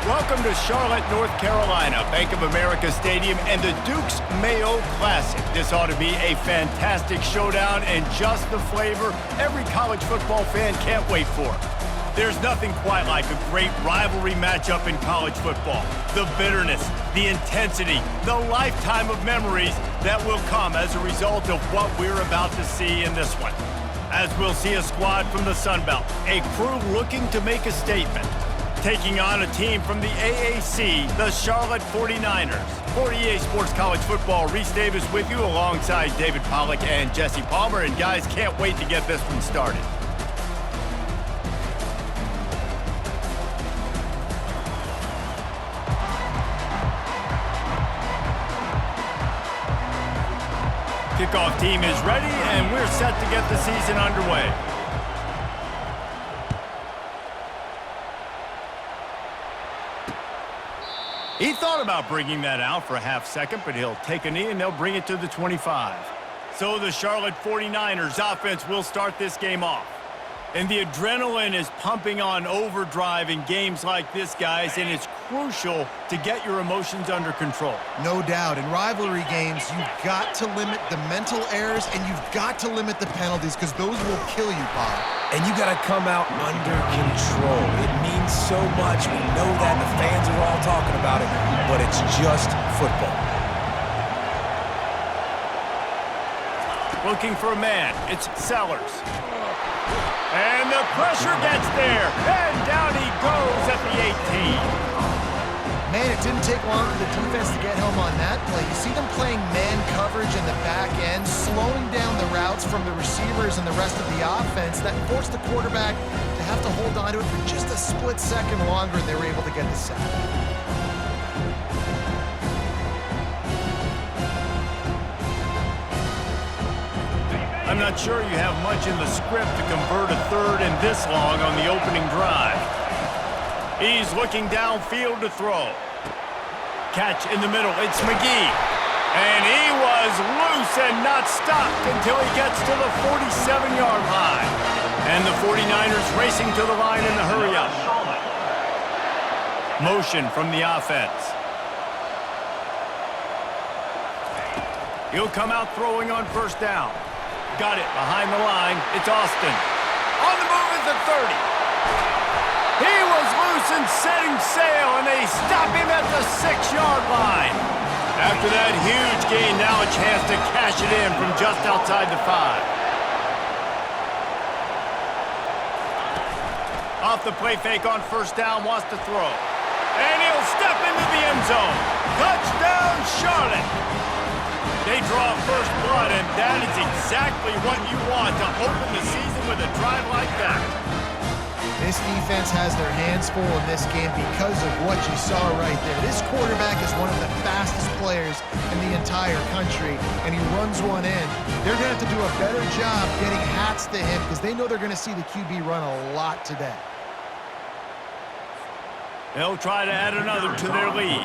Welcome to Charlotte, North Carolina, Bank of America Stadium, and the Duke's Mayo Classic. This ought to be a fantastic showdown and just the flavor every college football fan can't wait for. There's nothing quite like a great rivalry matchup in college football. The bitterness, the intensity, the lifetime of memories that will come as a result of what we're about to see in this one. As we'll see a squad from the Sun Belt, a crew looking to make a statement, taking on a team from the AAC, the Charlotte 49ers. For EA Sports College Football, Reese Davis with you alongside David Pollack and Jesse Palmer. And guys, can't wait to get this one started. Kickoff team is ready, and we're set to get the season underway. He thought about bringing that out for a half second, but he'll take a knee and they'll bring it to the 25. So the Charlotte 49ers offense will start this game off. And the adrenaline is pumping on overdrive in games like this, guys, and it's crucial to get your emotions under control. No doubt. In rivalry games, you've got to limit the mental errors and you've got to limit the penalties because those will kill you, Bob. And you got to come out under control. It means so much. We know that. The fans are all talking about it, but it's just football. Looking for a man. It's Sellers. And the pressure gets there. And down he goes at the 18. Man, it didn't take long for the defense to get home on that play. You see them playing man coverage in the back end, slowing down the routes from the receivers and the rest of the offense. That forced the quarterback to have to hold on to it for just a split second longer, and they were able to get the sack. I'm not sure you have much in the script to convert a third and this long on the opening drive. He's looking downfield to throw. Catch in the middle, it's McGee. And he was loose and not stopped until he gets to the 47-yard line. And the 49ers racing to the line in the hurry-up. Motion from the offense. He'll come out throwing on first down. Got it behind the line. It's Austin. On the move is the 30. He was loose and setting sail, and they stop him at the 6-yard line. After that huge gain, now a chance to cash it in from just outside the 5. Off the play fake on first down, wants to throw. And he'll step into the end zone. Touchdown, Charlotte. They draw first blood, and that is exactly what you want to open the season with a drive like that. This defense has their hands full in this game because of what you saw right there. This quarterback is one of the fastest players in the entire country, and he runs one in. They're going to have to do a better job getting hats to him because they know they're going to see the QB run a lot today. They'll try to add another to their lead.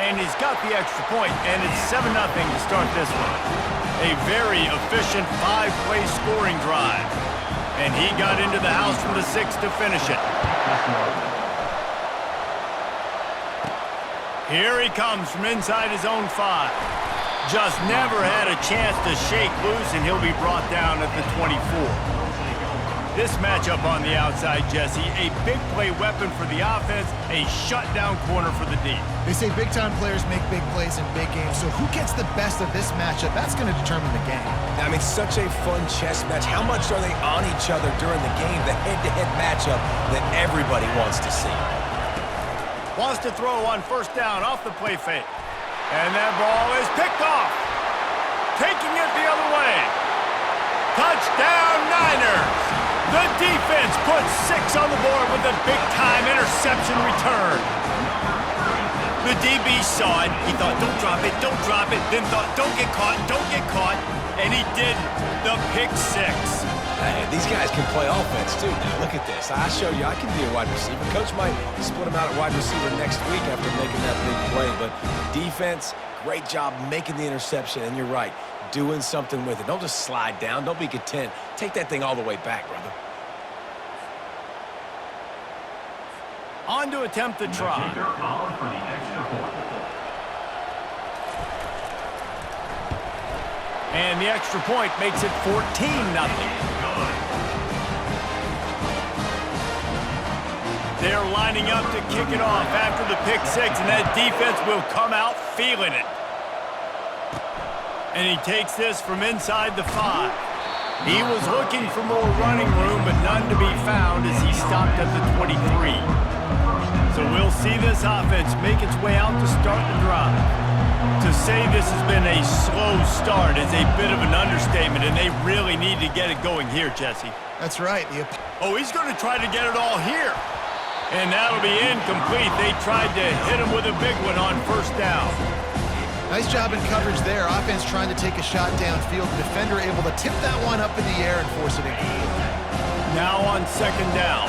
And he's got the extra point, and it's 7-0 to start this one. A very efficient 5-play scoring drive. And he got into the house from the 6 to finish it. Here he comes from inside his own 5. Just never had a chance to shake loose, and he'll be brought down at the 24. This matchup on the outside, Jesse, a big play weapon for the offense, a shutdown corner for the D. They say big-time players make big plays in big games, so who gets the best of this matchup? That's going to determine the game. I mean, such a fun chess match. How much are they on each other during the game? The head-to-head matchup that everybody wants to see. Wants to throw on first down off the play fake. And that ball is picked off. Taking it the other way. Touchdown, Niners! The defense puts 6 on the board with a big-time interception return. The DB saw it. He thought, don't drop it, don't drop it. Then thought, don't get caught, don't get caught. And he did the pick 6. Hey, these guys can play offense, too. Now, look at this. I showed you I can be a wide receiver. Coach might split him out at wide receiver next week after making that big play. But defense, great job making the interception. And you're right, doing something with it. Don't just slide down. Don't be content. Take that thing all the way back, brother. On to attempt the try. And the extra point makes it 14-0. They're lining up to kick it off after the pick six, and that defense will come out feeling it. And he takes this from inside the 5. He was looking for more running room, but none to be found as he stopped at the 23. So we'll see this offense make its way out to start the drive. To say this has been a slow start is a bit of an understatement, and they really need to get it going here, Jesse. That's right. Oh, he's going to try to get it all here. And that'll be incomplete. They tried to hit him with a big one on first down. Nice job in coverage there. Offense trying to take a shot downfield. The defender able to tip that one up in the air and force it incomplete. Now on second down.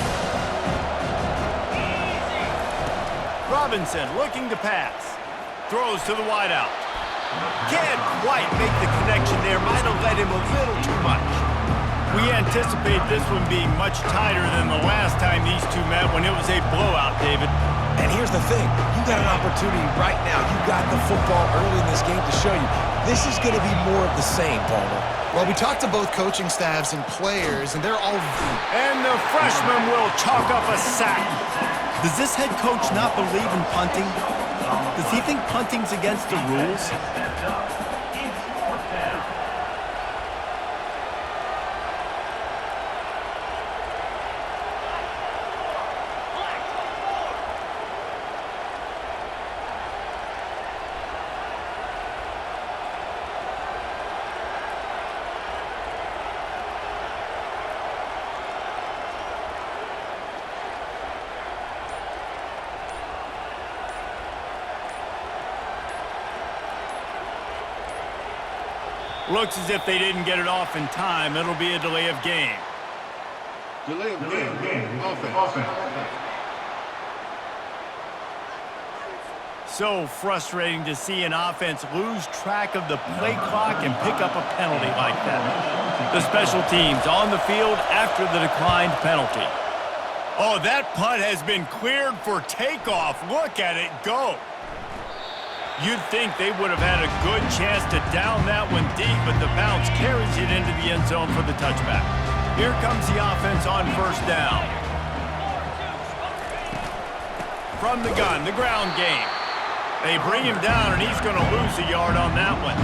Robinson looking to pass. Throws to the wideout. Can't quite make the connection there. Might have led him a little too much. We anticipate this one being much tighter than the last time these two met when it was a blowout, David. And here's the thing. You got an opportunity right now. You got the football early in this game to show you. This is going to be more of the same, Palmer. Well, we talked to both coaching staffs and players, and they're all... And the freshman will chalk up a sack. Does this head coach not believe in punting? Does he think punting's against the rules? Looks as if they didn't get it off in time. It'll be a delay of game. Delay of game. Offense. So frustrating to see an offense lose track of the play clock and pick up a penalty like that. The special teams on the field after the declined penalty. Oh, that punt has been cleared for takeoff. Look at it go. You'd think they would have had a good chance to down that one deep, but the bounce carries it into the end zone for the touchback. Here comes the offense on first down. From the gun, the ground game. They bring him down, and he's going to lose a yard on that one.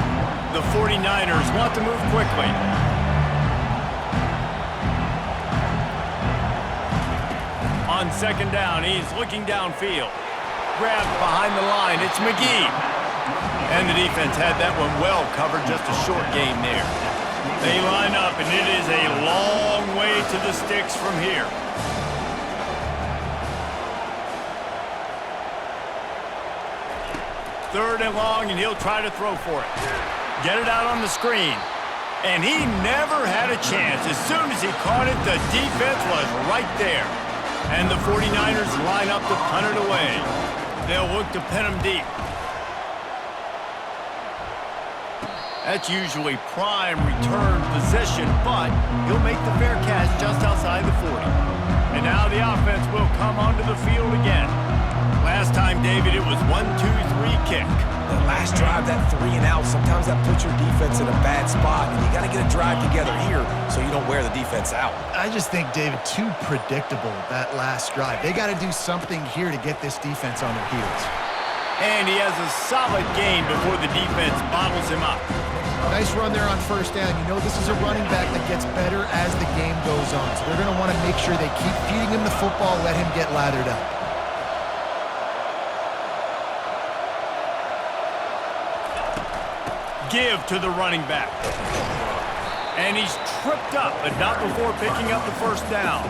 The 49ers want to move quickly. On second down, he's looking downfield. Grabbed behind the line, it's McGee. And the defense had that one well covered, just a short gain there. They line up, and it is a long way to the sticks from here. Third and long, and he'll try to throw for it. Get it out on the screen. And he never had a chance. As soon as he caught it, the defense was right there. And the 49ers line up to punt it away. They'll look to pin him deep. That's usually prime return position, but he'll make the fair catch just outside the 40. And now the offense will come onto the field again. Last time, David, it was 1-2-3 kick. The last drive, that 3 and out, sometimes that puts your defense in a bad spot, and you got to get a drive together here so you don't wear the defense out. I just think, David, too predictable, that last drive. They got to do something here to get this defense on their heels. And he has a solid gain before the defense bottles him up. Nice run there on first down. You know this is a running back that gets better as the game goes on. So they're going to want to make sure they keep feeding him the football, let him get lathered up. Give to the running back. And he's tripped up, but not before picking up the first down.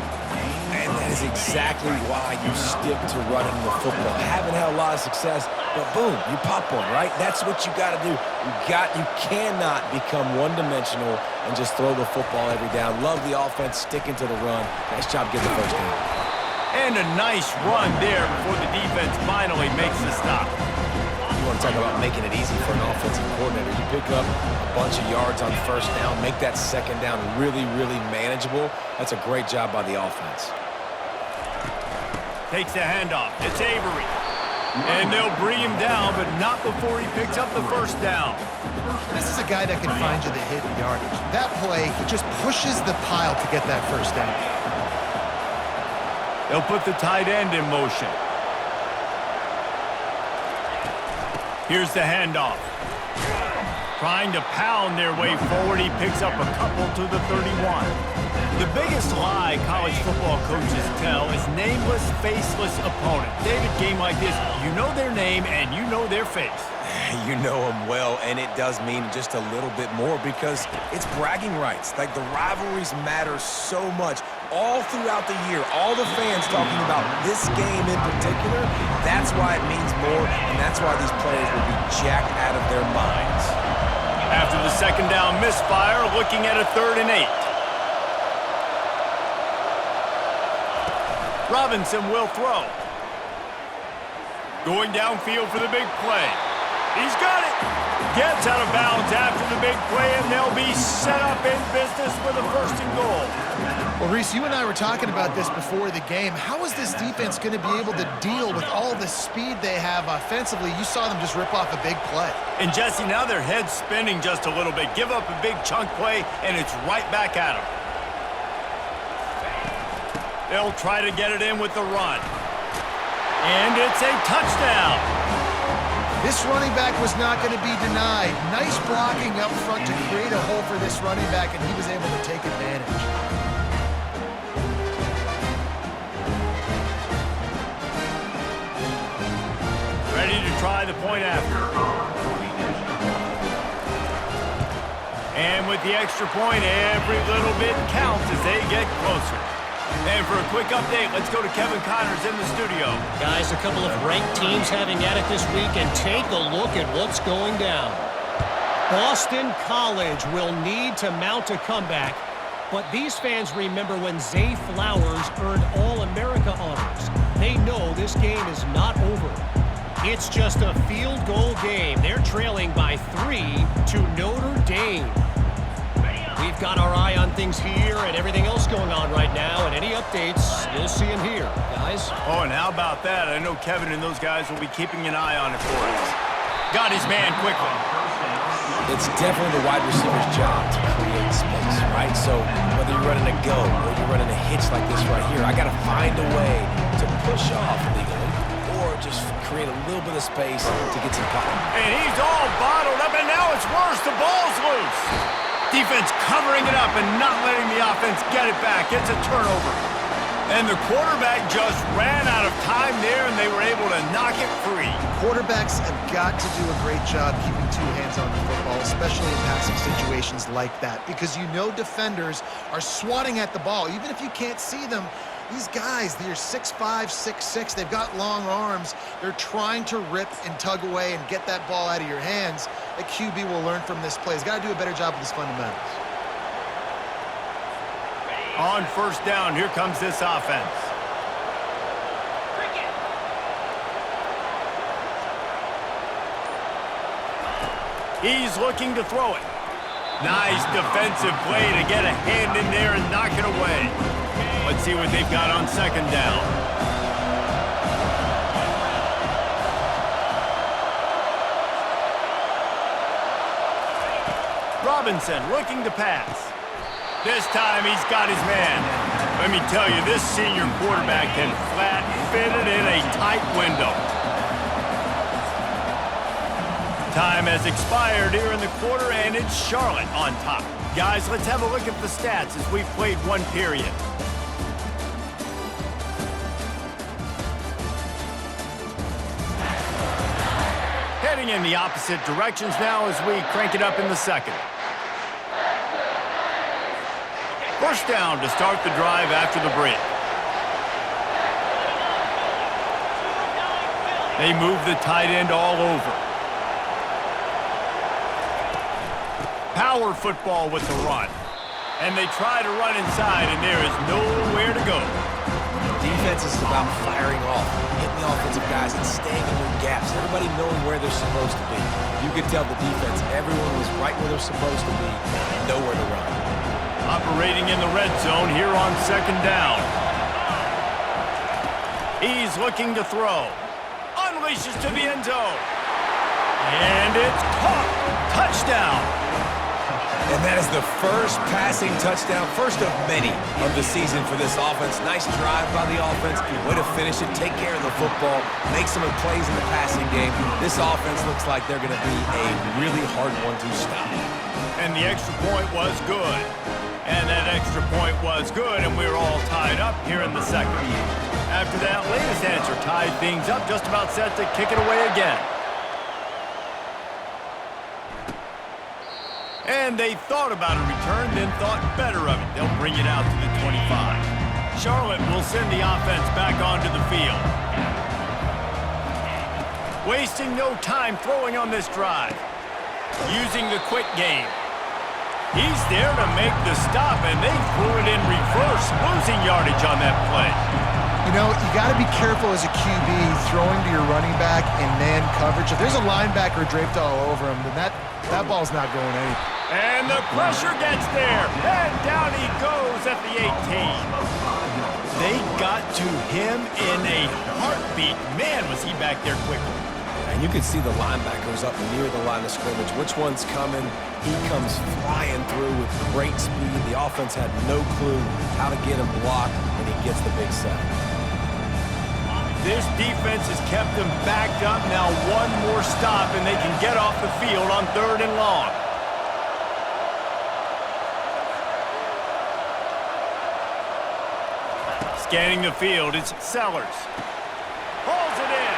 And that is exactly why you stick to running the football. Haven't had a lot of success, but boom, you pop one, right? That's what you got to do. You cannot become one-dimensional and just throw the football every down. Love the offense sticking to the run. Nice job getting the first down. And a nice run there before the defense finally makes the stop. You want to talk about making it easy for an offensive coordinator. You pick up a bunch of yards on first down, make that second down really, really manageable. That's a great job by the offense. Takes the handoff. It's Avery. And they'll bring him down, but not before he picks up the first down. This is a guy that can find you the hidden yardage. That play, he just pushes the pile to get that first down. They'll put the tight end in motion. Here's the handoff. Trying to pound their way forward, he picks up a couple to the 31. The biggest lie college football coaches tell is nameless, faceless opponent. David, game like this, you know their name and you know their face. You know them well, and it does mean just a little bit more because it's bragging rights. Like, the rivalries matter so much all throughout the year. All the fans talking about this game in particular, that's why it means more, and that's why these players will be jacked out of their minds. After the second down misfire, looking at a 3rd and 8. Robinson will throw. Going downfield for the big play. He's got it. Gets out of bounds after the big play, and they'll be set up in business with a 1st and goal. Well, Reese, you and I were talking about this before the game. How is this defense going to be able to deal with all the speed they have offensively? You saw them just rip off a big play. And Jesse, now their head's spinning just a little bit. Give up a big chunk play, and it's right back at them. They'll try to get it in with the run. And it's a touchdown. This running back was not going to be denied. Nice blocking up front to create a hole for this running back, and he was able to take advantage. Ready to try the point after. And with the extra point, every little bit counts as they get closer. And for a quick update, let's go to Kevin Connors in the studio. Guys, a couple of ranked teams having at it this week, and take a look at what's going down. Boston College will need to mount a comeback, but these fans remember when Zay Flowers earned All-America honors. They know this game is not over. It's just a field goal game. They're trailing by 3 to Notre Dame. We've got our eye on things here and everything else going on right now, and any updates, you'll see them here, guys. Oh, and how about that? I know Kevin and those guys will be keeping an eye on it for us. Got his man quickly. It's definitely the wide receiver's job to create space, right? So whether you're running a go or you're running a hitch like this right here, I got to find a way to push off legally or just create a little bit of space to get some pop. And he's all bottled up, and now it's worse. The ball's loose. Defense covering it up and not letting the offense get it back. It's a turnover. And the quarterback just ran out of time there, and they were able to knock it free. Quarterbacks have got to do a great job keeping 2 hands on the football, especially in passing situations like that, because you know defenders are swatting at the ball. Even if you can't see them, these guys, they're 6'5", 6'6", they've got long arms. They're trying to rip and tug away and get that ball out of your hands. The QB will learn from this play. He's got to do a better job with his fundamentals. On 1st down, here comes this offense. He's looking to throw it. Nice defensive play to get a hand in there and knock it away. Let's see what they've got on 2nd down. Robinson looking to pass. This time he's got his man. Let me tell you, this senior quarterback can flat fit it in a tight window. Time has expired here in the quarter, and it's Charlotte on top. Guys, let's have a look at the stats as we've played 1 period. Heading in the opposite directions now as we crank it up in the 2nd. 1st down to start the drive after the break. They move the tight end all over. Power football with the run. And they try to run inside, and there is nowhere to go. Defense is about firing off, hitting the offensive guys, and staying in their gaps. Everybody knowing where they're supposed to be. You could tell the defense, everyone was right where they're supposed to be, nowhere to run. Operating in the red zone here on 2nd down. He's looking to throw. Unleashes to the end zone. And it's caught. Touchdown. And that is the first passing touchdown, first of many of the season for this offense. Nice drive by the offense. Way to finish it, take care of the football, make some plays in the passing game. This offense looks like they're going to be a really hard one to stop. And the extra point was good. And that extra point was good, and we're all tied up here in the second. After that latest answer tied things up, just about set to kick it away again. And they thought about a return, then thought better of it. They'll bring it out to the 25. Charlotte will send the offense back onto the field. Wasting no time throwing on this drive. Using the quick game. He's there to make the stop, and they threw it in reverse, losing yardage on that play. You know, you got to be careful as a QB throwing to your running back in man coverage. If there's a linebacker draped all over him, then that ball's not going anywhere. And the pressure gets there, and down he goes at the 18. They got to him in a heartbeat. Man, was he back there quickly. And you can see the linebackers up near the line of scrimmage. Which one's coming? He comes flying through with great speed. The offense had no clue how to get him blocked, and he gets the big sack. This defense has kept them backed up. Now one more stop, and they can get off the field on 3rd and long. Scanning the field, it's Sellers. Pulls it in.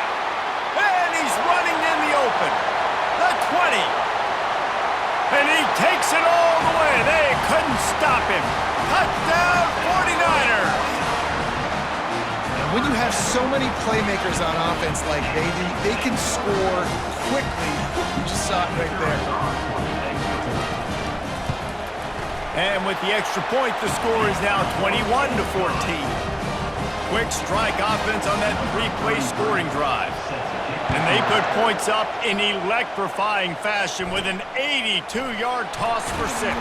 And he's running in the open. The 20. And he takes it all the way. They couldn't stop him. Touchdown, 49ers. When you have so many playmakers on offense like they do, they can score quickly. You just saw it right there. And with the extra point, the score is now 21-14. Quick strike offense on that 3-play scoring drive. And they put points up in electrifying fashion with an 82-yard toss for 6.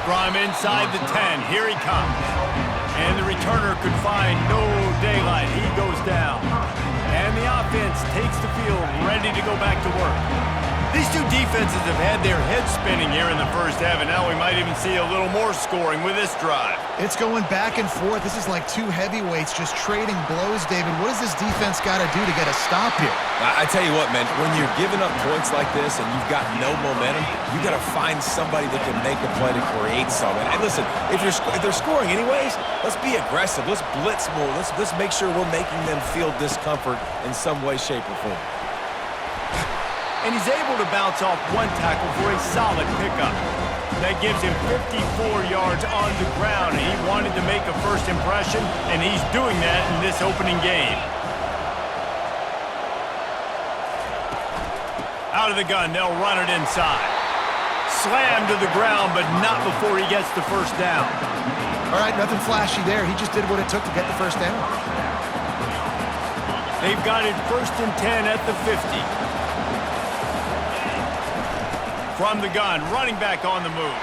From inside the 10, here he comes. And the returner could find no daylight. He goes down. And the offense takes the field, ready to go back to work. These two defenses have had their heads spinning here in the first half, and now we might even see a little more scoring with this drive. It's going back and forth. This is like two heavyweights just trading blows, David. What does this defense got to do to get a stop here? I tell you what, man, when you're giving up points like this and you've got no momentum, you got to find somebody that can make a play to create something. And listen, if they're scoring anyways, let's be aggressive. Let's blitz more. Let's make sure we're making them feel discomfort in some way, shape, or form. And he's able to bounce off one tackle for a solid pickup. That gives him 54 yards on the ground. He wanted to make a first impression, and he's doing that in this opening game. Out of the gun, they'll run it inside. Slammed to the ground, but not before he gets the first down. All right, nothing flashy there. He just did what it took to get the first down. They've got it 1st and 10 at the 50. From the gun, running back on the move.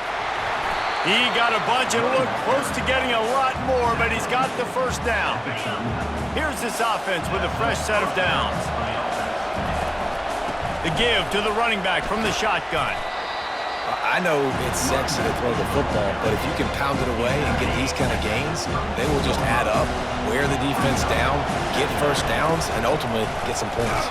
He got a bunch and looked close to getting a lot more, but he's got the first down. Here's this offense with a fresh set of downs. The give to the running back from the shotgun. I know it's sexy to throw the football, but if you can pound it away and get these kind of gains, they will just add up, wear the defense down, get first downs, and ultimately get some points.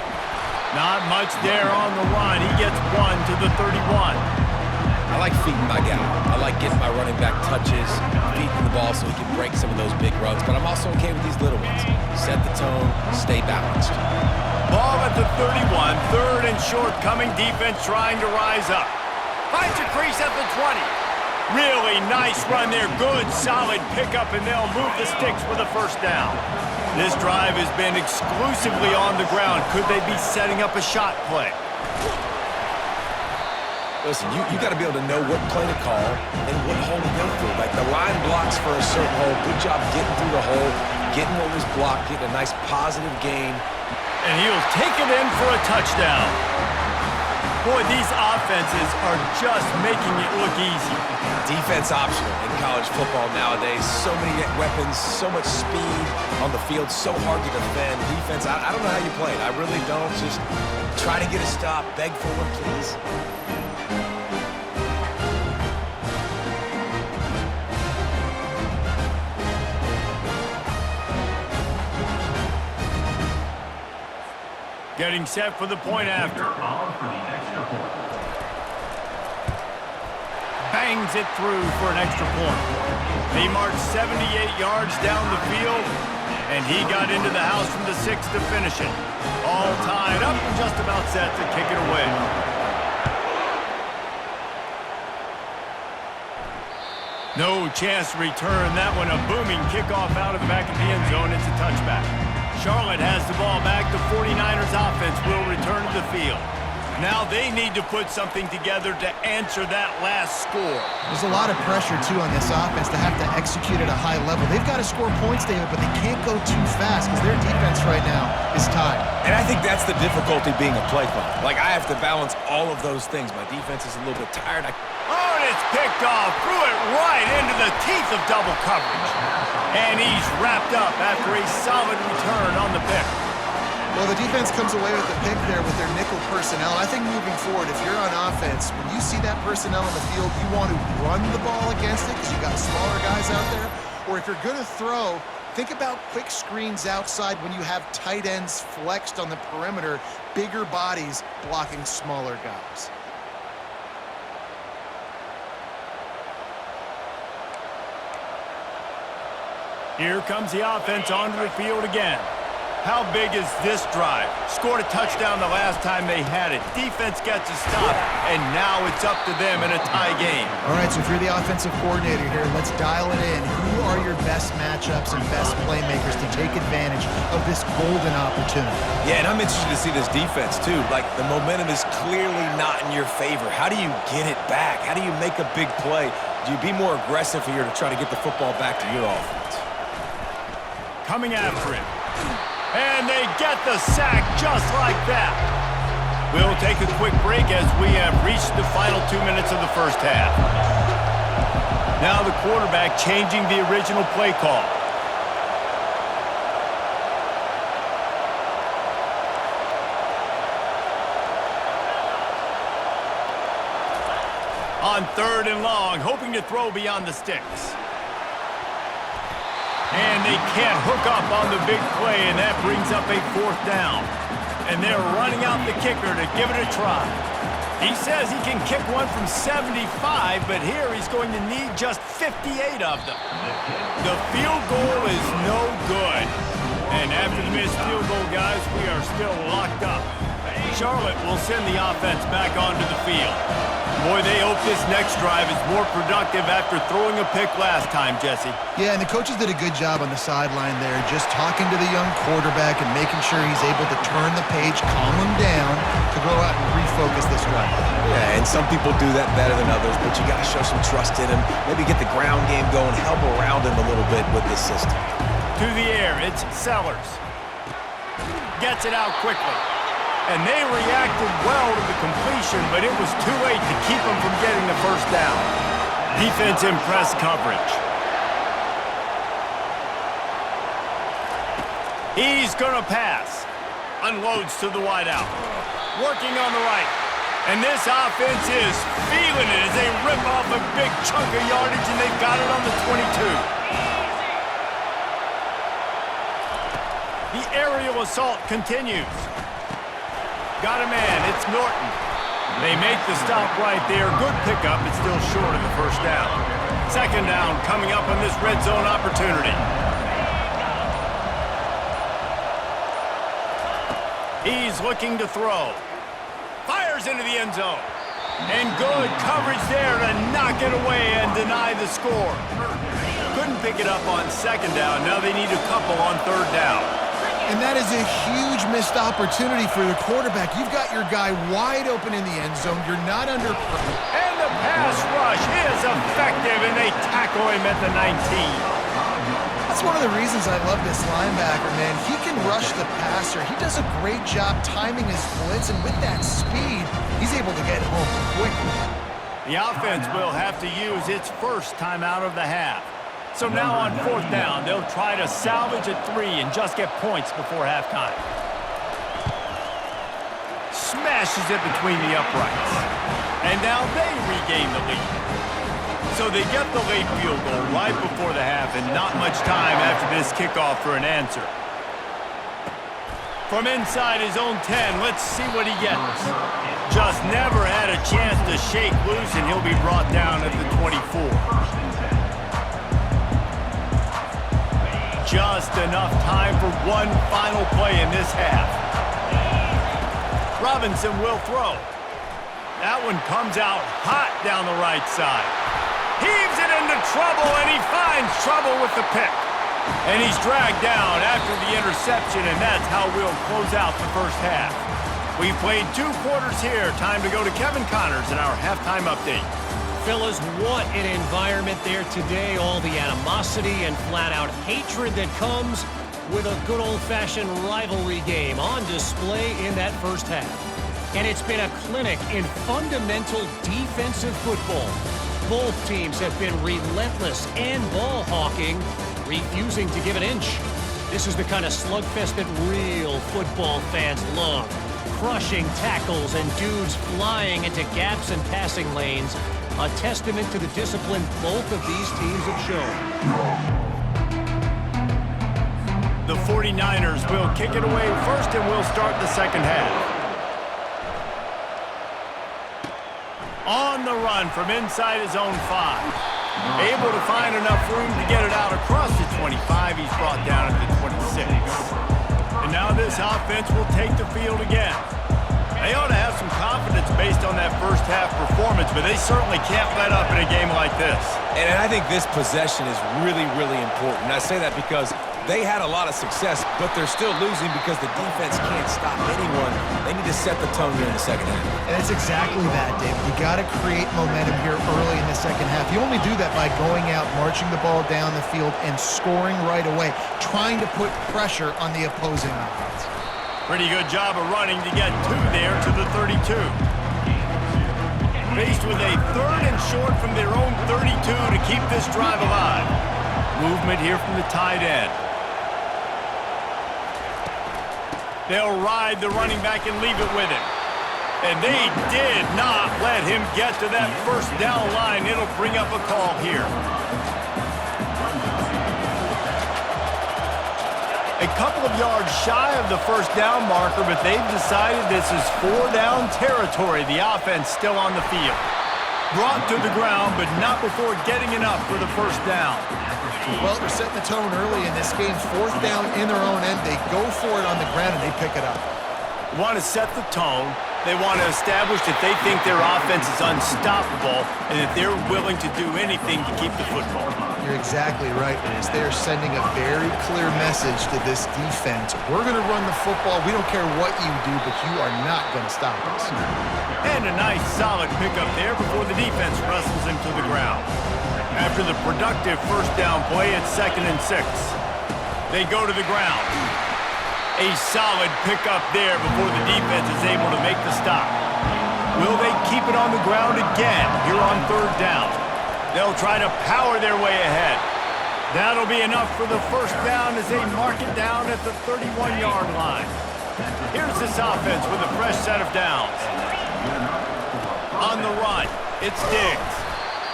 Not much there on the line. He gets 1 to the 31. I like feeding my guy. I like getting my running back touches, feeding the ball so he can break some of those big runs, but I'm also okay with these little ones. Set the tone, stay balanced. Ball at the 31, 3rd and short, coming defense trying to rise up. Finds a crease at the 20. Really nice run there. Good, solid pickup, and they'll move the sticks for the first down. This drive has been exclusively on the ground. Could they be setting up a shot play? Listen, you got to be able to know what play to call and what hole to go through. Like the line blocks for a certain hole. Good job getting through the hole, getting what was blocked, getting a nice positive gain. And he'll take it in for a touchdown. Boy, these offenses are just making it look easy. Defense optional in college football nowadays. So many weapons, so much speed on the field, so hard to defend. Defense, I don't know how you play it. I really don't. Just try to get a stop, beg for one, please. Getting set for the point after. Bangs it through for an extra point. He marched 78 yards down the field, and he got into the house from the 6 to finish it. All tied up and just about set to kick it away. No chance to return that one. A booming kickoff out of the back of the end zone. It's a touchback. Charlotte has the ball back. The 49ers offense will return to the field. Now they need to put something together to answer that last score. There's a lot of pressure, too, on this offense to have to execute at a high level. They've got to score points, David, but they can't go too fast because their defense right now is tied. And I think that's the difficulty being a play caller. Like, I have to balance all of those things. My defense is a little bit tired. Oh, and it's picked off. Threw it right into the teeth of double coverage. And he's wrapped up after a solid return on the pick. Well, the defense comes away with the pick there with their nickel personnel. I think moving forward, if you're on offense, when you see that personnel on the field, you want to run the ball against it because you got smaller guys out there. Or if you're going to throw, think about quick screens outside when you have tight ends flexed on the perimeter, bigger bodies blocking smaller guys. Here comes the offense onto the field again. How big is this drive? Scored a touchdown the last time they had it. Defense gets a stop, and now it's up to them in a tie game. All right, so if you're the offensive coordinator here, let's dial it in. Who are your best matchups and best playmakers to take advantage of this golden opportunity? Yeah, and I'm interested to see this defense, too. Like, the momentum is clearly not in your favor. How do you get it back? How do you make a big play? Do you be more aggressive here to try to get the football back to your offense? Coming after him. And they get the sack just like that. We'll take a quick break as we have reached the final 2 minutes of the first half. Now the quarterback changing the original play call. On 3rd and long, hoping to throw beyond the sticks. And they can't hook up on the big play, and that brings up a 4th down. And they're running out the kicker to give it a try. He says he can kick one from 75, but here he's going to need just 58 of them. The field goal is no good. And after the missed field goal, guys, we are still locked up. Charlotte will send the offense back onto the field. Boy, they hope this next drive is more productive after throwing a pick last time, Jesse. Yeah, and the coaches did a good job on the sideline there, just talking to the young quarterback and making sure he's able to turn the page, calm him down, to go out and refocus this drive. Yeah, and some people do that better than others, but you got to show some trust in him, maybe get the ground game going, help around him a little bit with this system. To the air, it's Sellers. Gets it out quickly. And they reacted well to the completion, but it was too late to keep them from getting the first down. Defense in press coverage. He's going to pass. Unloads to the wideout. Working on the right. And this offense is feeling it as they rip off a big chunk of yardage, and they've got it on the 22. The aerial assault continues. Got a man, it's Norton. They make the stop right there. Good pickup, it's still short of the first down. 2nd down coming up on this red zone opportunity. He's looking to throw. Fires into the end zone. And good coverage there to knock it away and deny the score. Couldn't pick it up on 2nd down. Now they need a couple on 3rd down. And that is a huge missed opportunity for the quarterback. You've got your guy wide open in the end zone. You're not under... And the pass rush is effective, and they tackle him at the 19. That's one of the reasons I love this linebacker, man. He can rush the passer. He does a great job timing his blitz, and with that speed, he's able to get home quickly. The offense will have to use its first timeout of the half. So now on 4th down, they'll try to salvage a 3 and just get points before halftime. Smashes it between the uprights. And now they regain the lead. So they get the late field goal right before the half and not much time after this kickoff for an answer. From inside his own 10, let's see what he gets. Just never had a chance to shake loose, and he'll be brought down at the 24. Just enough time for one final play in this half. Robinson will throw. That one comes out hot down the right side. Heaves it into trouble, and he finds trouble with the pick. And he's dragged down after the interception, and that's how we'll close out the first half. We've played 2 quarters here. Time to go to Kevin Connors in our halftime update. Fellas, what an environment there today. All the animosity and flat-out hatred that comes with a good old-fashioned rivalry game on display in that first half. And it's been a clinic in fundamental defensive football. Both teams have been relentless and ball-hawking, refusing to give an inch. This is the kind of slugfest that real football fans love. Crushing tackles and dudes flying into gaps and passing lanes. A testament to the discipline both of these teams have shown. The 49ers will kick it away first, and we'll start the second half. On the run from inside his own 5. Able to find enough room to get it out across the 25. He's brought down at the 26. And now this offense will take the field again. They ought to have some confidence based on that first half performance, but they certainly can't let up in a game like this. And I think this possession is really, really important. And I say that because they had a lot of success, but they're still losing because the defense can't stop anyone. They need to set the tone here in the second half. And it's exactly that, David. You got to create momentum here early in the second half. You only do that by going out, marching the ball down the field, and scoring right away, trying to put pressure on the opposing offense. Pretty good job of running to get 2 there to the 32. Faced with a 3rd and short from their own 32 to keep this drive alive. Movement here from the tight end. They'll ride the running back and leave it with him. And they did not let him get to that first down line. It'll bring up a call here. A couple of yards shy of the first down marker, but they've decided this is 4-down territory. The offense still on the field. Brought to the ground, but not before getting enough for the first down. Well, they're setting the tone early in this game. 4th down in their own end. They go for it on the ground, and they pick it up. Want to set the tone. They want to establish that they think their offense is unstoppable and that they're willing to do anything to keep the football. You're exactly right, Liz. They are sending a very clear message to this defense. We're going to run the football. We don't care what you do, but you are not going to stop us. And a nice solid pickup there before the defense wrestles him to the ground. After the productive first down play, it's 2nd and 6. They go to the ground. A solid pickup there before the defense is able to make the stop. Will they keep it on the ground again here on 3rd down? They'll try to power their way ahead. That'll be enough for the first down as they mark it down at the 31-yard line. Here's this offense with a fresh set of downs. On the run, it's Diggs.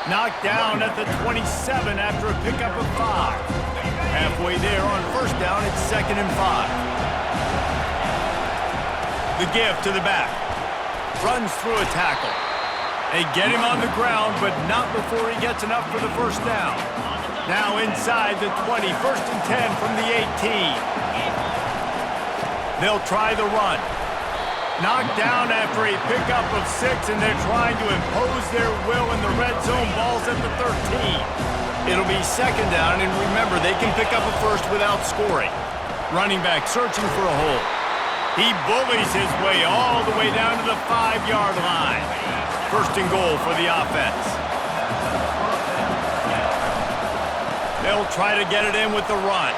Knocked down at the 27 after a pickup of 5. Halfway there on first down, it's 2nd and 5. The give to the back. Runs through a tackle. They get him on the ground, but not before he gets enough for the first down. Now inside the 20, 1st and 10 from the 18. They'll try the run. Knocked down after a pickup of 6, and they're trying to impose their will in the red zone. Ball's at the 13. It'll be 2nd down, and remember, they can pick up a first without scoring. Running back searching for a hole. He bullies his way all the way down to the 5-yard line. 1st and goal for the offense. They'll try to get it in with the run.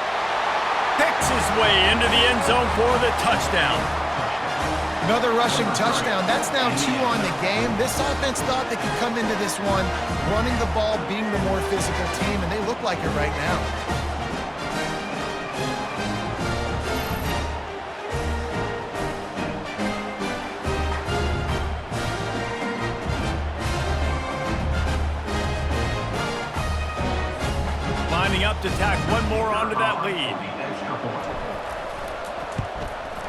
Picks his way into the end zone for the touchdown. Another rushing touchdown. That's now 2 on the game. This offense thought they could come into this one running the ball, being the more physical team, and they look like it right now. Lining up to tack one more onto that lead.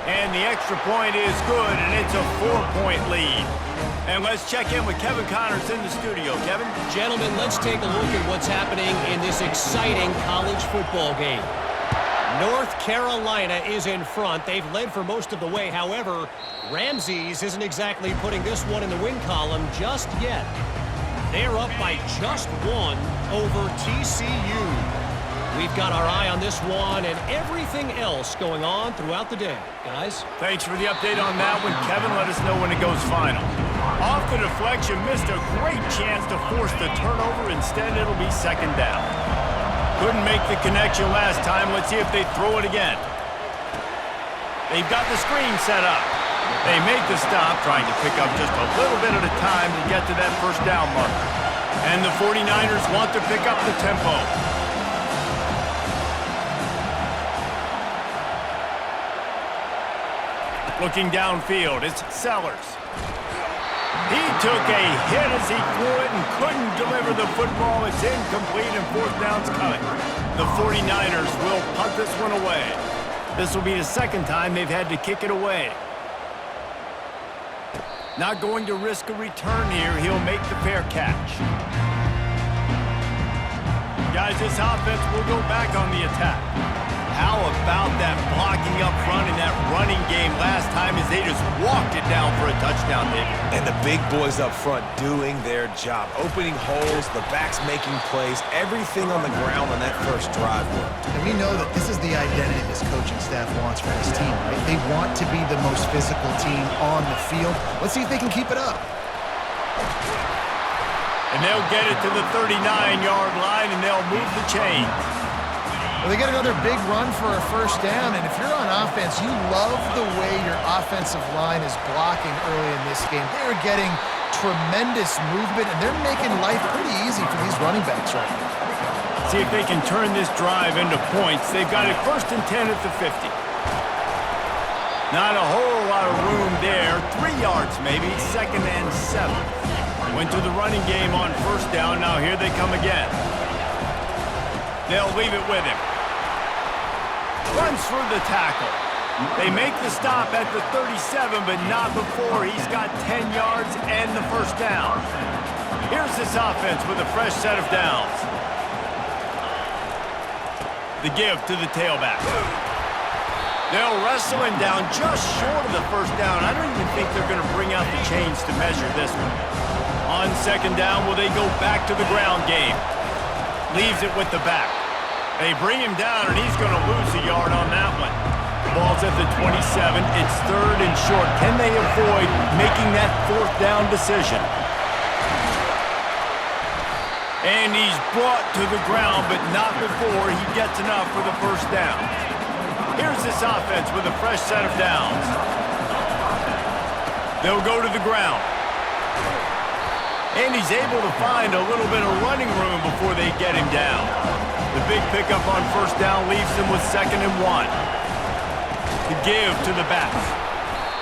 And the extra point is good, and it's a 4-point lead. And let's check in with Kevin Connors in the studio. Kevin? Gentlemen, let's take a look at what's happening in this exciting college football game. North Carolina is in front. They've led for most of the way. However, Ramses isn't exactly putting this one in the win column just yet. They're up by just 1 over TCU. We've got our eye on this one and everything else going on throughout the day. Guys? Thanks for the update on that one, Kevin. Let us know when it goes final. Off the deflection, missed a great chance to force the turnover. Instead, it'll be second down. Couldn't make the connection last time. Let's see if they throw it again. They've got the screen set up. They make the stop, trying to pick up just a little bit at a time to get to that first down marker. And the 49ers want to pick up the tempo. Looking downfield, it's Sellers. He took a hit as he threw it and couldn't deliver the football. It's incomplete and fourth down's coming. The 49ers will punt this one away. This will be the second time they've had to kick it away. Not going to risk a return here. He'll make the fair catch. Guys, this offense will go back on the attack. How about that blocking up front in that running game last time as they just walked it down for a touchdown, David? And the big boys up front doing their job. Opening holes, the backs making plays, everything on the ground on that first drive worked. And we know that this is the identity this coaching staff wants for this team, right? They want to be the most physical team on the field. Let's see if they can keep it up. And they'll get it to the 39-yard line, and they'll move the chains. Well, they get another big run for a first down, and if you're on offense, you love the way your offensive line is blocking early in this game. They're getting tremendous movement, and they're making life pretty easy for these running backs right now. See if they can turn this drive into points. They've got it 1st and 10 at the 50. Not a whole lot of room there. 3 yards maybe, 2nd and 7. Went to the running game on first down. Now here they come again. They'll leave it with him. Runs through the tackle. They make the stop at the 37, but not before he's got 10 yards and the first down. Here's this offense with a fresh set of downs. The give to the tailback. They'll wrestle him down just short of the first down. I don't even think they're going to bring out the chains to measure this one. On second down, will they go back to the ground game? Leaves it with the back. They bring him down, and he's going to lose a yard on that one. Ball's at the 27. It's 3rd and short. Can they avoid making that 4th down decision? And he's brought to the ground, but not before he gets enough for the first down. Here's this offense with a fresh set of downs. They'll go to the ground. And he's able to find a little bit of running room before they get him down. The big pickup on first down leaves them with 2nd and 1. To give to the back.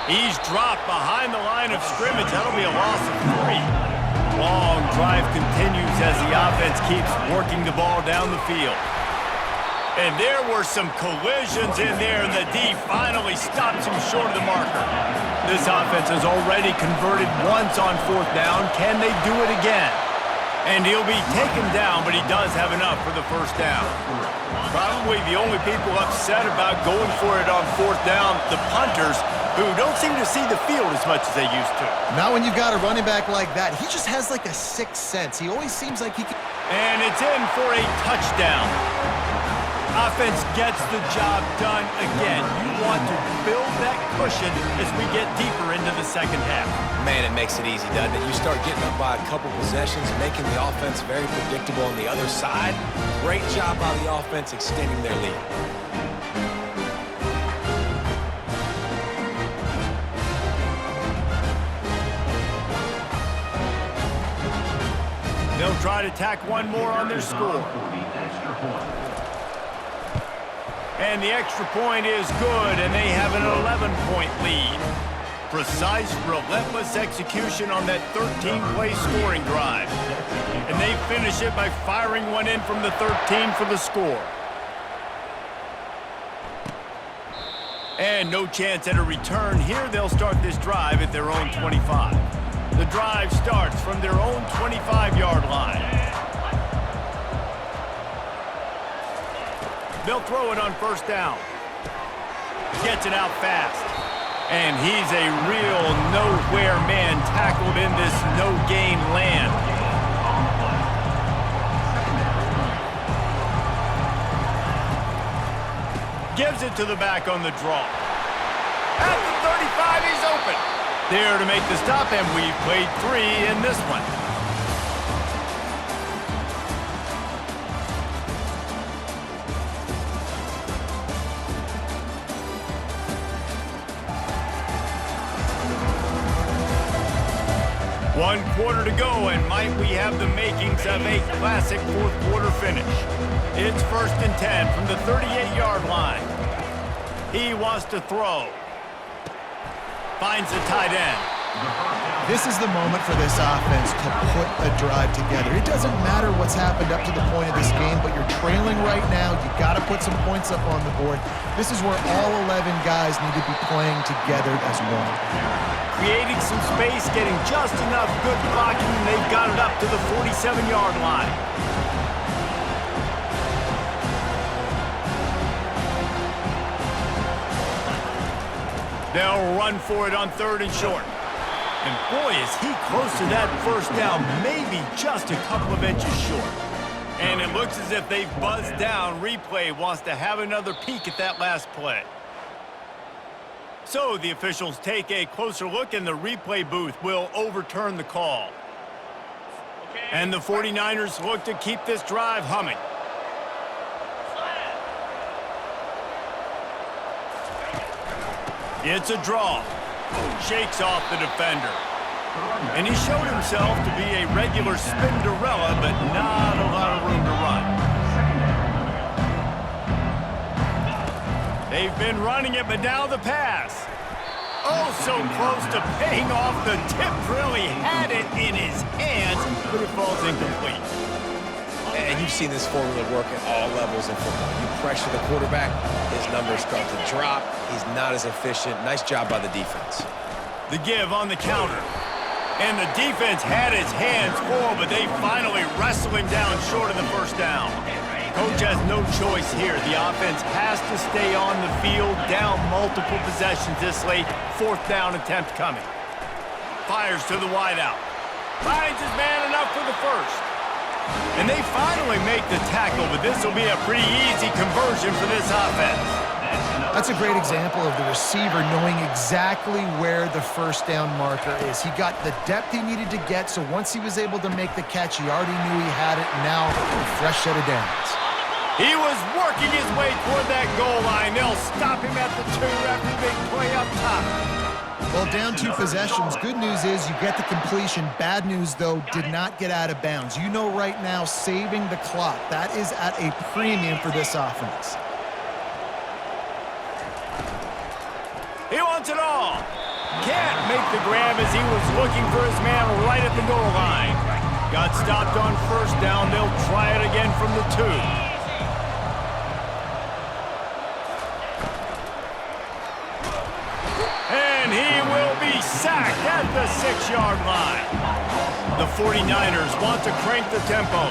He's dropped behind the line of scrimmage. That'll be a loss of 3. Long drive continues as the offense keeps working the ball down the field. And there were some collisions in there, and the D finally stops him short of the marker. This offense has already converted once on 4th down. Can they do it again? And he'll be taken down, but he does have enough for the first down. Probably the only people upset about going for it on 4th down, the punters, who don't seem to see the field as much as they used to. Not when you've got a running back like that. He just has like a sixth sense. He always seems like he can... And it's in for a touchdown. Offense gets the job done again. You want to build that cushion as we get deeper into the second half. Man, it makes it easy, doesn't it? You start getting up by a couple possessions, making the offense very predictable on the other side. Great job by the offense extending their lead. They'll try to tack one more on their score. And the extra point is good, and they have an 11-point lead. Precise, relentless execution on that 13-play scoring drive. And they finish it by firing one in from the 13 for the score. And no chance at a return here. They'll start this drive at their own 25. The drive starts from their own 25-yard line. They'll throw it on first down. Gets it out fast. And he's a real nowhere man tackled in this no-gain land. Gives it to the back on the draw. At the 35, he's open. There to make the stop, and we've played 3 in this one. One quarter to go, and might we have the makings of a classic fourth-quarter finish. It's 1st and 10 from the 38-yard line. He wants to throw. Finds the tight end. This is the moment for this offense to put a drive together. It doesn't matter what's happened up to the point of this game, but you're trailing right now. You got to put some points up on the board. This is where all 11 guys need to be playing together as one. Creating some space, getting just enough good blocking, and they've got it up to the 47-yard line. They'll run for it on 3rd and short. And boy, is he close to that first down, maybe just a couple of inches short. And it looks as if they've buzzed down. Replay wants to have another peek at that last play. So the officials take a closer look, and the replay booth will overturn the call. And the 49ers look to keep this drive humming. It's a draw. Shakes off the defender. And he showed himself to be a regular Spinderella, but not a lot of room to run. They've been running it, but now the pass. Oh, so close to paying off. The tip really had it in his hands, but it falls incomplete. And you've seen this formula work at all levels in football. You pressure the quarterback, his numbers start to drop. He's not as efficient. Nice job by the defense. The give on the counter. And the defense had his hands full, but they finally wrestle him down short of the first down. Coach has no choice here. The offense has to stay on the field, down multiple possessions this late. 4th down attempt coming. Fires to the wideout. Finds his man enough for the first. And they finally make the tackle, but this will be a pretty easy conversion for this offense. That's a great example of the receiver knowing exactly where the first down marker is. He got the depth he needed to get, so once he was able to make the catch, he already knew he had it, and now a fresh set of downs. He was working his way toward that goal line. They'll stop him at the 2 after the big play up top. Well, down 2 possessions. Good news is you get the completion. Bad news, though, did not get out of bounds. You know right now, saving the clock. That is at a premium for this offense. He wants it all. Can't make the grab as he was looking for his man right at the goal line. Got stopped on first down. They'll try it again from the 2. And he will be sacked at the 6-yard line. The 49ers want to crank the tempo.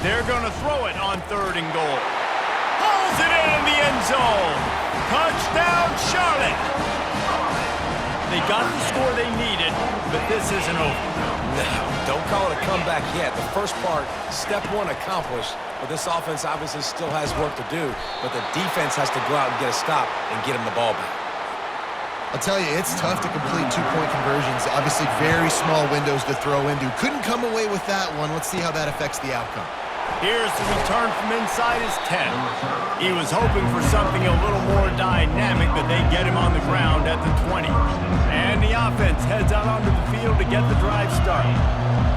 They're going to throw it on 3rd and goal. Pulls it in the end zone. Touchdown, Charlotte. They got the score they needed, but this isn't over. No, don't call it a comeback yet. The first part, step 1 accomplished, but this offense obviously still has work to do, but the defense has to go out and get a stop and get him the ball back. I'll tell you, it's tough to complete 2-point conversions. Obviously, very small windows to throw into. Couldn't come away with that one. Let's see how that affects the outcome. Here's the return from inside his 10. He was hoping for something a little more dynamic, but they get him on the ground at the 20. And the offense heads out onto the field to get the drive started.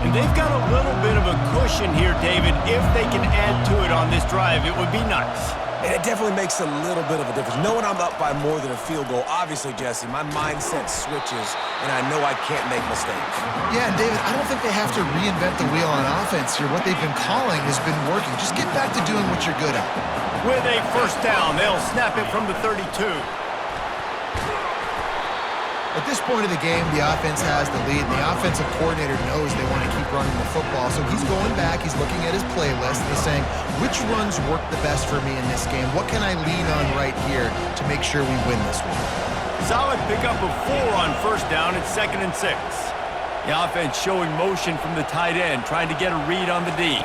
And they've got a little bit of a cushion here, David. If they can add to it on this drive, it would be nice. And it definitely makes a little bit of a difference. Knowing I'm up by more than a field goal, obviously, Jesse, my mindset switches, and I know I can't make mistakes. Yeah, and David, I don't think they have to reinvent the wheel on offense here. What they've been calling has been working. Just get back to doing what you're good at. With a first down, they'll snap it from the 32. At this point of the game, the offense has the lead, and the offensive coordinator knows they want to keep running the football. So he's going back, he's looking at his playlist, and he's saying, which runs work the best for me in this game? What can I lean on right here to make sure we win this one? Solid pickup of 4 on first down. It's 2nd and 6. The offense showing motion from the tight end, trying to get a read on the D.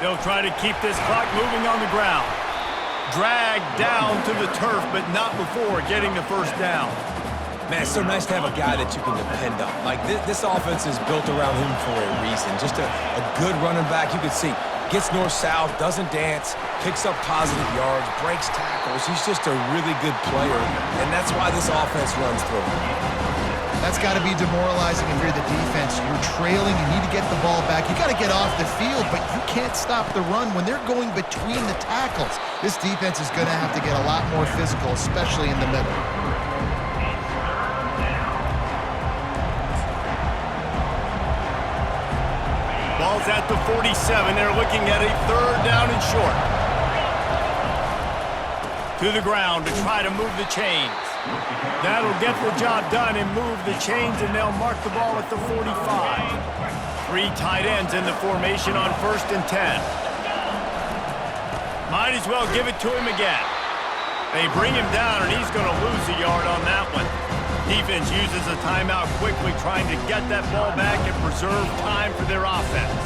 They'll try to keep this clock moving on the ground. Dragged down to the turf, but not before getting the first down. Man, it's so nice to have a guy that you can depend on. Like, this offense is built around him for a reason. Just a good running back. You can see, gets north-south, doesn't dance, picks up positive yards, breaks tackles. He's just a really good player, and that's why this offense runs through him. That's got to be demoralizing if you're the defense. You're trailing, you need to get the ball back. You got to get off the field, but you can't stop the run when they're going between the tackles. This defense is going to have to get a lot more physical, especially in the middle. Ball's at the 47. They're looking at a 3rd down and short. To the ground to try to move the chains. That'll get the job done and move the chains, and they'll mark the ball at the 45. 3 tight ends in the formation on 1st and 10. Might as well give it to him again. They bring him down, and he's going to lose a yard on that one. Defense uses a timeout quickly, trying to get that ball back and preserve time for their offense.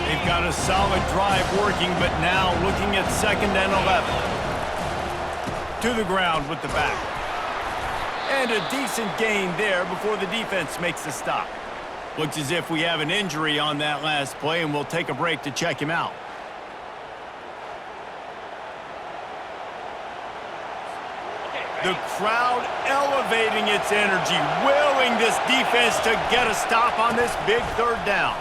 They've got a solid drive working, but now looking at 2nd and 11. To the ground with the back. And a decent gain there before the defense makes the stop. Looks as if we have an injury on that last play, and we'll take a break to check him out. The crowd elevating its energy, willing this defense to get a stop on this big 3rd down.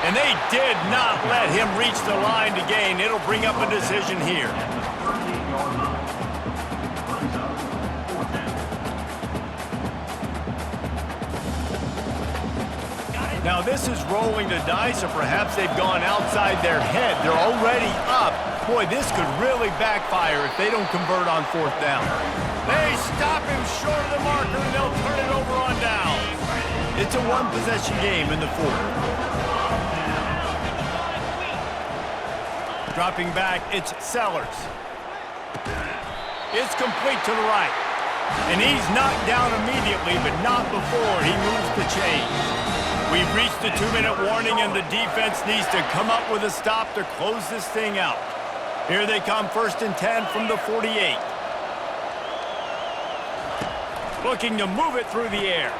And they did not let him reach the line to gain. It'll bring up a decision here. Now this is rolling the dice, or perhaps they've gone outside their head. They're already up. Boy, this could really backfire if they don't convert on 4th down. They stop him short of the marker, and they'll turn it over on downs. It's a 1-possession game in the 4th. Dropping back, it's Sellers. It's complete to the right. And he's knocked down immediately, but not before he moves the chains. We've reached the 2-minute warning, and the defense needs to come up with a stop to close this thing out. Here they come, 1st and 10 from the 48. Looking to move it through the air.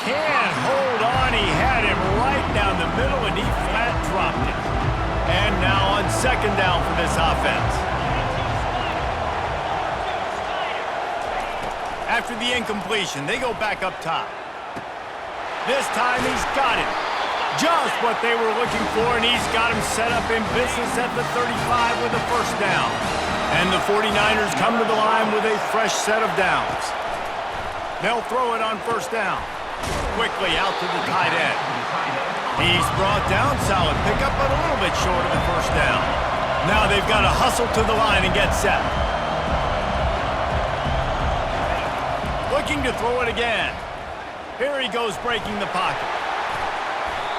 Can't hold on. He had him right down the middle, and he flat dropped it. And now on 2nd down for this offense. After the incompletion, they go back up top. This time he's got it. Just what they were looking for, and he's got him set up in business at the 35 with a 1st down. And the 49ers come to the line with a fresh set of downs. They'll throw it on 1st down. Quickly out to the tight end. He's brought down, solid pickup, but a little bit short of the 1st down. Now they've got to hustle to the line and get set. Looking to throw it again. Here he goes, breaking the pocket.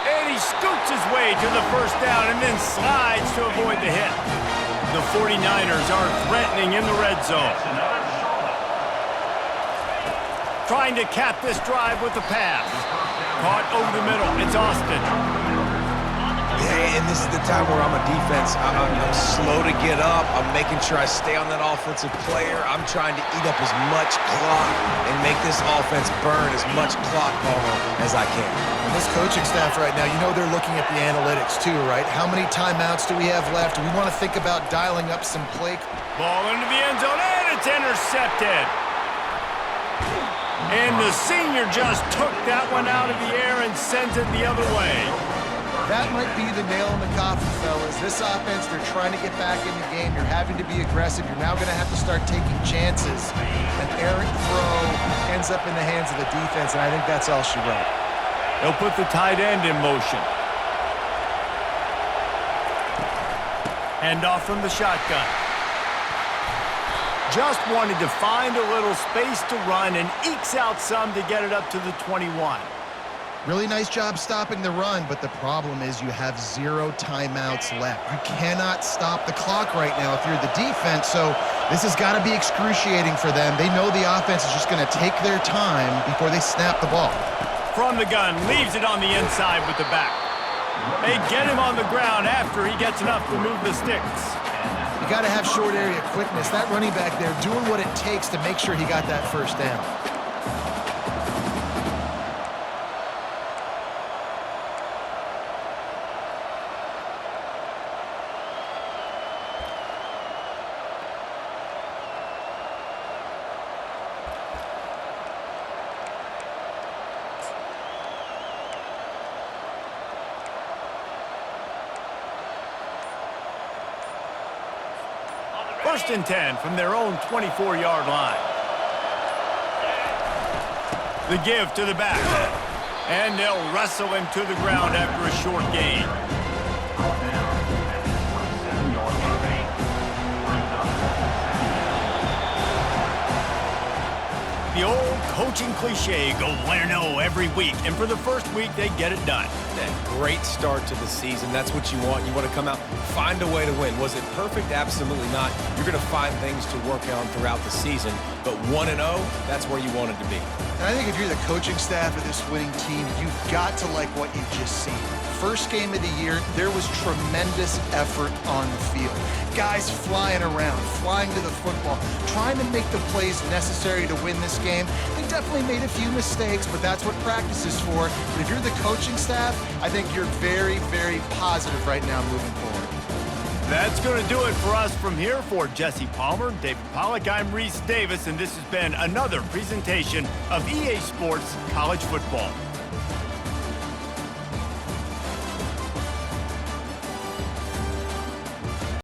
And he scoots his way to the 1st down and then slides to avoid the hit. The 49ers are threatening in the red zone. Trying to cap this drive with the pass. Caught over the middle. It's Austin. Yeah, and this is the time where I'm a defense. I'm slow to get up. I'm making sure I stay on that offensive player. I'm trying to eat up as much clock and make this offense burn as much clock as I can. And this coaching staff right now, you know they're looking at the analytics too, right? How many timeouts do we have left? We want to think about dialing up some play. Ball into the end zone, and it's intercepted. And the senior just took that one out of the air and sends it the other way. That might be the nail in the coffin, fellas. This offense, they're trying to get back in the game. You're having to be aggressive. You're now going to have to start taking chances. An errant throw ends up in the hands of the defense, and I think that's all she wrote. They'll put the tight end in motion. Hand off from the shotgun. Just wanted to find a little space to run and ekes out some to get it up to the 21. Really nice job stopping the run, but the problem is you have 0 timeouts left. You cannot stop the clock right now if you're the defense, so this has got to be excruciating for them. They know the offense is just going to take their time before they snap the ball. From the gun, leaves it on the inside with the back. They get him on the ground after he gets enough to move the sticks. You got to have short area quickness. That running back there doing what it takes to make sure he got that first down. First and 10 from their own 24-yard line. The give to the back. And they'll wrestle him to the ground after a short gain. The old coaching cliche, go 1-0 every week. And for the first week, they get it done. That great start to the season. That's what you want. You want to come out, find a way to win. Was it perfect? Absolutely not. You're going to find things to work on throughout the season. But 1-0, that's where you want it to be. And I think if you're the coaching staff of this winning team, you've got to like what you've just seen. First game of the year, there was tremendous effort on the field. Guys flying around, flying to the football, trying to make the plays necessary to win this game. They definitely made a few mistakes, but that's what practice is for. But if you're the coaching staff, I think you're very, very positive right now moving forward. That's going to do it for us from here. For Jesse Palmer, David Pollack, I'm Reese Davis, and this has been another presentation of EA Sports College Football.